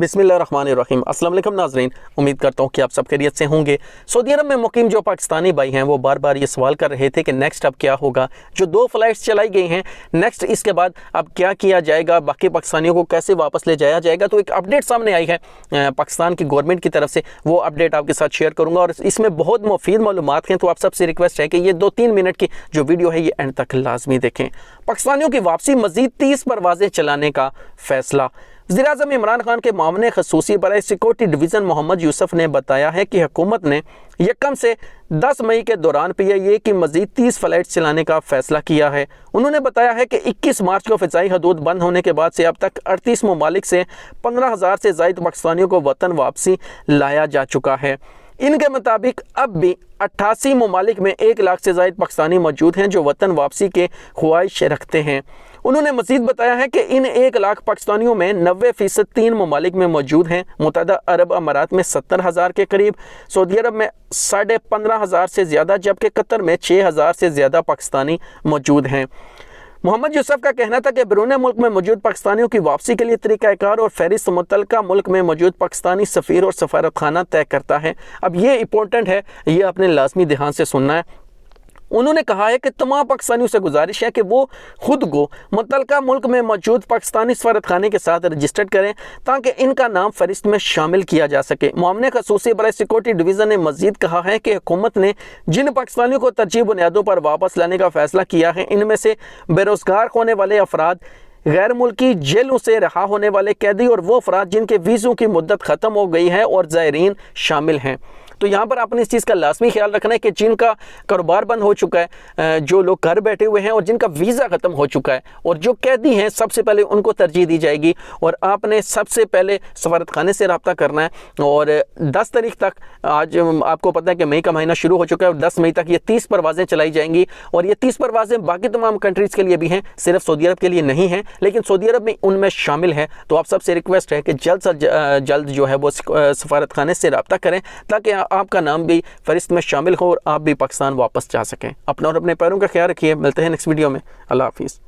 बिस्मिल्लाहिर्रहमानिर्रहीम। अस्सलाम वालेकुम नाज़रीन, उम्मीद करता हूँ कि आप सब खैरियत से होंगे। सऊदी अरब में मुकीम जो पाकिस्तानी भाई हैं वो बार बार ये सवाल कर रहे थे कि नेक्स्ट अब क्या होगा। जो 2 फ़्लाइट्स चलाई गई हैं, नेक्स्ट इसके बाद अब क्या किया जाएगा, बाकी पाकिस्तानियों को कैसे वापस ले जाया जाएगा। तो एक अपडेट सामने आई है पाकिस्तान की गवर्नमेंट की तरफ से, वो अपडेट आपके साथ शेयर करूँगा और इसमें बहुत मुफीद मालूमात हैं। तो आप सबसे रिक्वेस्ट है कि ये 2-3 मिनट की जो वीडियो है ये एंड तक लाजमी देखें। पाकिस्तानियों की वापसी, मज़ीद 30 परवाज़ें चलाने का फैसला। वज़ीर-ए-आज़म इमरान खान के मामले ख़ुसूसी बराए सिक्योरिटी डिवीज़न मोहम्मद यूसुफ ने बताया है कि हुकूमत ने यकम से 10 मई के दौरान PIA की मज़ीद 30 फ़्लाइट चलाने का फ़ैसला किया है। उन्होंने बताया है कि 21 मार्च को फ़िज़ाई हदूद बंद होने के बाद से अब तक 38 ममालिक से 15,000 से ज़ायद पाकिस्तानियों को वतन वापसी लाया जा चुका है। इनके मुताबिक अब भी 88 ममालिक में 1 लाख से ज़ायद पाकिस्तानी मौजूद हैं जो वतन वापसी के ख्वाहिश रखते हैं। उन्होंने मज़ीद बताया है कि इन 1 लाख पाकिस्तानियों में 90% 3 ममालिक में मौजूद हैं। मुत्तहदा अरब अमारात में 70,000 के करीब, सऊदी अरब में 15,500 से ज़्यादा, जबकि कतर में 6,000 से ज़्यादा पाकिस्तानी मौजूद हैं। मोहम्मद यूसुफ का कहना था कि बैरून मुल्क में मौजूद पाकिस्तानियों की वापसी के लिए तरीक़ाकार और फ़हरिस्त मुतल्लिका मुल्क में मौजूद पाकिस्तानी सफ़ीर और सफारत खाना तय करता है। अब ये इंपॉर्टेंट है, ये आपने लाजमी ध्यान से सुनना है। उन्होंने कहा है कि तमाम पाकिस्तानियों से गुजारिश है कि वो खुद को मुतल्लिका मुल्क में मौजूद पाकिस्तानी सफारत खाने के साथ रजिस्टर्ड करें ताकि इनका नाम फहरिस्त में शामिल किया जा सके। मामले ख़ुसूसी बराए सिक्योरिटी डिवीज़न ने मज़ीद कहा है कि हुकूमत ने जिन पाकिस्तानियों को तरजीह बुनियादों पर वापस लाने का फ़ैसला किया है, इनमें से बेरोज़गार होने वाले अफराद, गैर मुल्की जेलों से रहा होने वाले कैदी और वो अफराद जिनके वीज़ों की मुद्दत ख़त्म हो गई है और ज़ायरीन शामिल हैं। तो यहाँ पर आपने इस चीज़ का लाजमी ख्याल रखना है कि जिनका कारोबार बंद हो चुका है, जो लोग घर बैठे हुए हैं और जिनका वीज़ा ख़त्म हो चुका है और जो कैदी हैं, सबसे पहले उनको तरजीह दी जाएगी। और आपने सबसे पहले सफारत खाने से रब्ता करना है। और 10 तारीख तक, आज आपको पता है कि मई का महीना शुरू हो चुका है और 10 मई तक ये 30 परवाज़ें चलाई जाएंगी। और ये 30 परवाज़ें बाकी तमाम कंट्रीज़ के लिए भी हैं, सिर्फ सऊदी अरब के लिए नहीं हैं, लेकिन सऊदी अरब में उनमें शामिल है। तो आप सबसे रिक्वेस्ट है कि जल्द से जल्द जो है वो सफारत खाने से रब्ता करें ताकि आपका नाम भी फहरिस्त में शामिल हो और आप भी पाकिस्तान वापस जा सकें। अपना और अपने पैरों का ख्याल रखिए। मिलते हैं नेक्स्ट वीडियो में। अल्लाह हाफिज़।